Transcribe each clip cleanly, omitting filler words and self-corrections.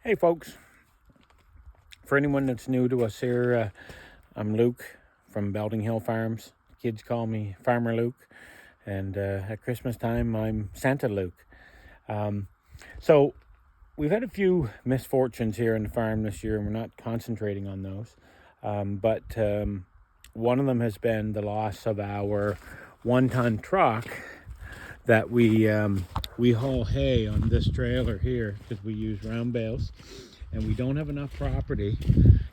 Hey folks, for anyone that's new to us here, I'm Luke from Belding Hill Farms. Kids call me Farmer Luke, and at Christmas time I'm Santa Luke. So we've had a few misfortunes here in the farm this year, and we're not concentrating on those. But one of them has been the loss of our 1-ton truck that we haul hay on this trailer here because we use round bales, and we don't have enough property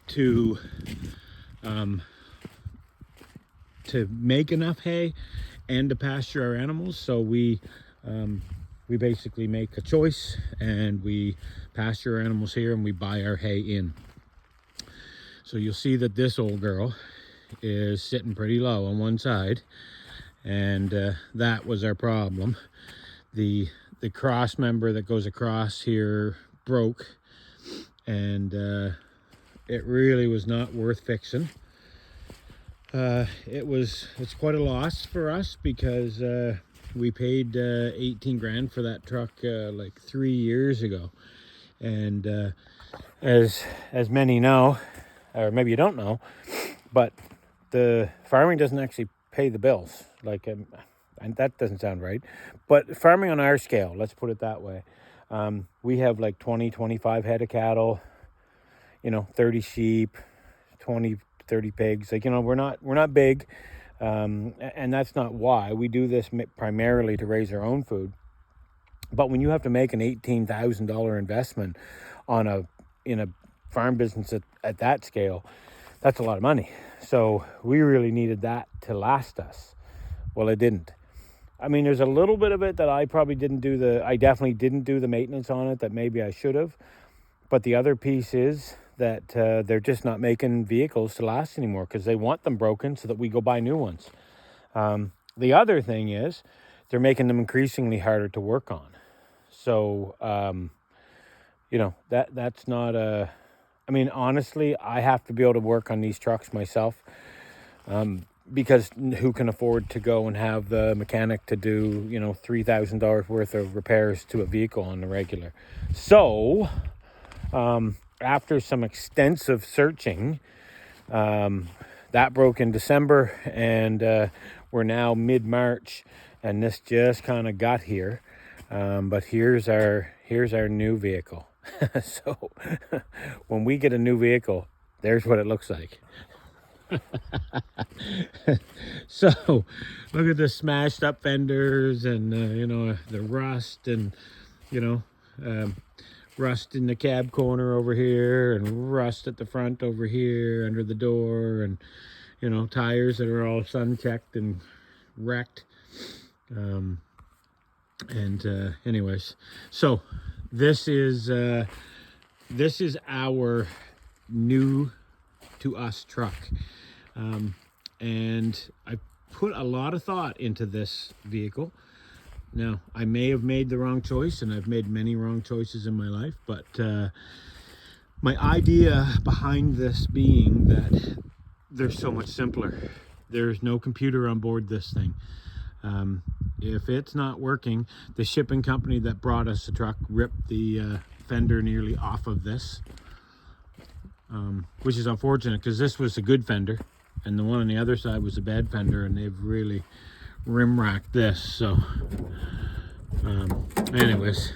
to make enough hay and to pasture our animals. So we basically make a choice, and we pasture our animals here and we buy our hay in. So you'll see that this old girl is sitting pretty low on one side, and that was our problem. The cross member that goes across here broke, and it really was not worth fixing. It's quite a loss for us because we paid 18 grand for that truck like 3 years ago, and as many know, or maybe you don't know, but the farming doesn't actually pay the bills. And that doesn't sound right, but farming on our scale, let's put it that way. We have like 25 head of cattle, 30 sheep, 30 pigs. We're not big, and that's not why. We do this primarily to raise our own food. But when you have to make an $18,000 investment in a farm business at that scale, that's a lot of money. So we really needed that to last us. Well, it didn't. I mean, there's a little bit of it that I definitely didn't do the maintenance on it that maybe I should have. But the other piece is that they're just not making vehicles to last anymore because they want them broken so that we go buy new ones. The other thing is they're making them increasingly harder to work on. So, that's not a... I mean, honestly, I have to be able to work on these trucks myself. Because who can afford to go and have the mechanic to do, $3,000 worth of repairs to a vehicle on the regular? So, after some extensive searching, that broke in December, and we're now mid-March, and this just kind of got here. But here's our new vehicle. So, when we get a new vehicle, there's what it looks like. So look at the smashed up fenders, and the rust, and rust in the cab corner over here, and rust at the front over here under the door, and tires that are all sun checked and wrecked. Anyways, so this is our new to us truck. And I put a lot of thought into this vehicle. Now, I may have made the wrong choice, and I've made many wrong choices in my life, but my idea behind this being that they're so much simpler. There's no computer on board this thing. If it's not working, the shipping company that brought us the truck ripped the fender nearly off of this, which is unfortunate because this was a good fender, and the one on the other side was a bad fender, and they've really rim racked this. So anyways,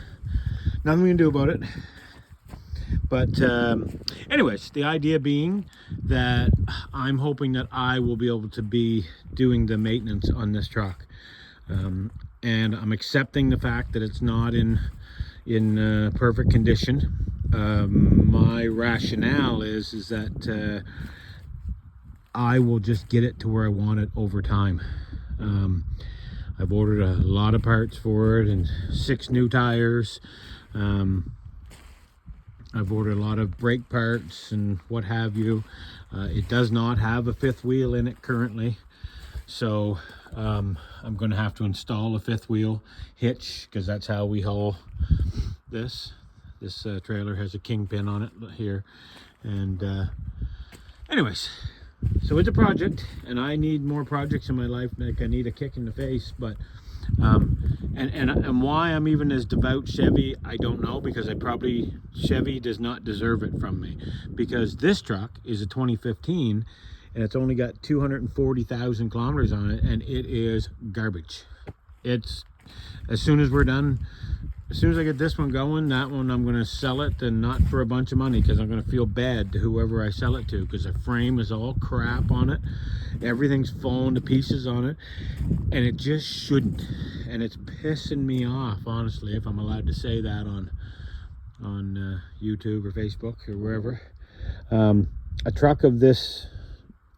nothing we can do about it. But anyways, the idea being that I'm hoping that I will be able to be doing the maintenance on this truck, and I'm accepting the fact that it's not in perfect condition. My rationale is that I will just get it to where I want it over time. I've ordered a lot of parts for it, and 6 new tires. I've ordered a lot of brake parts and what have you. It does not have a 5th wheel in it currently, so I'm going to have to install a 5th wheel hitch, because that's how we haul this. This trailer has a kingpin on it here. And anyways, so it's a project, and I need more projects in my life. Like, I need a kick in the face, but And why I'm even as devout Chevy, I don't know, because Chevy does not deserve it from me, because this truck is a 2015 and it's only got 240,000 kilometers on it, and it is garbage. It's, as soon as we're done, as soon as I get this one going, that one I'm going to sell it, and not for a bunch of money, because I'm going to feel bad to whoever I sell it to, because the frame is all crap on it, everything's falling to pieces on it, and it just shouldn't, and it's pissing me off, honestly, if I'm allowed to say that on YouTube or Facebook or wherever. A truck of this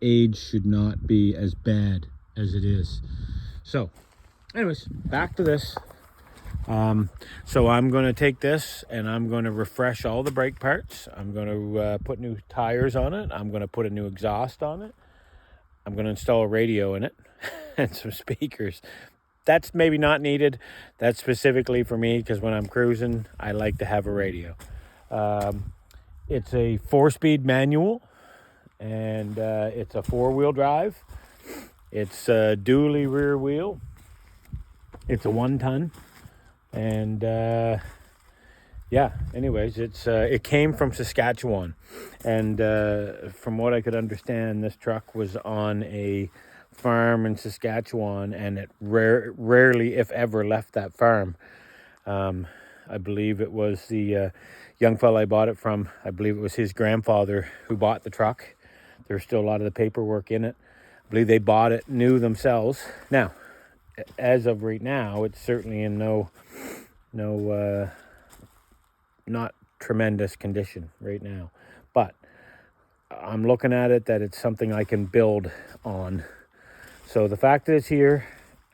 age should not be as bad as it is. So anyways, back to this. So I'm going to take this and I'm going to refresh all the brake parts. I'm going to put new tires on it. I'm going to put a new exhaust on it. I'm going to install a radio in it and some speakers. That's maybe not needed. That's specifically for me, because when I'm cruising, I like to have a radio. It's a 4-speed manual, and it's a 4-wheel drive. It's a dually rear wheel. It's a 1-ton. And yeah, anyways, it came from Saskatchewan, and from what I could understand, this truck was on a farm in Saskatchewan, and it rarely, if ever, left that farm. I believe it was the young fella I bought it from. I believe it was his grandfather who bought the truck. There's still a lot of the paperwork in it. I believe they bought it new themselves. Now, as of right now, it's certainly in no not tremendous condition right now, but I'm looking at it that it's something I can build on. So the fact that it's here,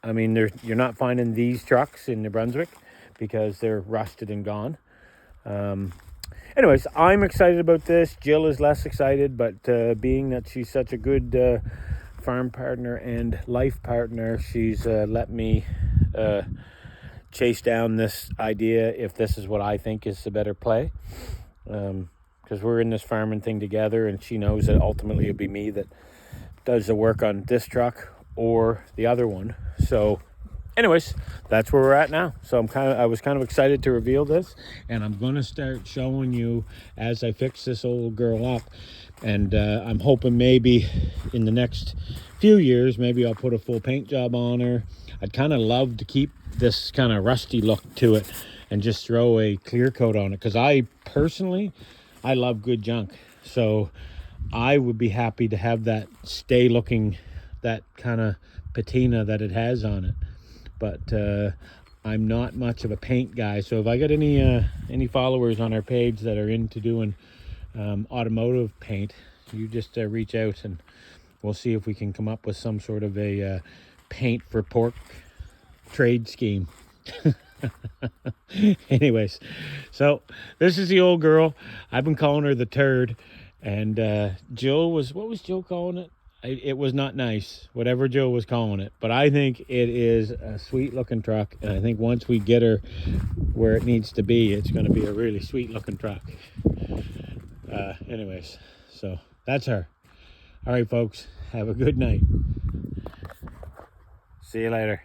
I mean, you're not finding these trucks in New Brunswick because they're rusted and gone. Anyways, I'm excited about this. Jill is less excited, but being that she's such a good farm partner and life partner, she's let me chase down this idea if this is what I think is the better play, because we're in this farming thing together, and she knows that ultimately it'll be me that does the work on this truck or the other one. So anyways, that's where we're at now. So I was kind of excited to reveal this, and I'm going to start showing you as I fix this old girl up. And I'm hoping maybe in the next few years, maybe I'll put a full paint job on her. I'd kind of love to keep this kind of rusty look to it and just throw a clear coat on it, because I personally love good junk. So I would be happy to have that stay looking, that kind of patina that it has on it. But I'm not much of a paint guy, so if I got any followers on our page that are into doing automotive paint, you just reach out and we'll see if we can come up with some sort of a paint for pork trade scheme. Anyways, so this is the old girl. I've been calling her the turd, and Jill was, what was Jill calling it? It was not nice, whatever Jill was calling it, but I think it is a sweet looking truck, and I think once we get her where it needs to be, it's going to be a really sweet looking truck. Anyways, so that's her. All right, folks, have a good night. See you later.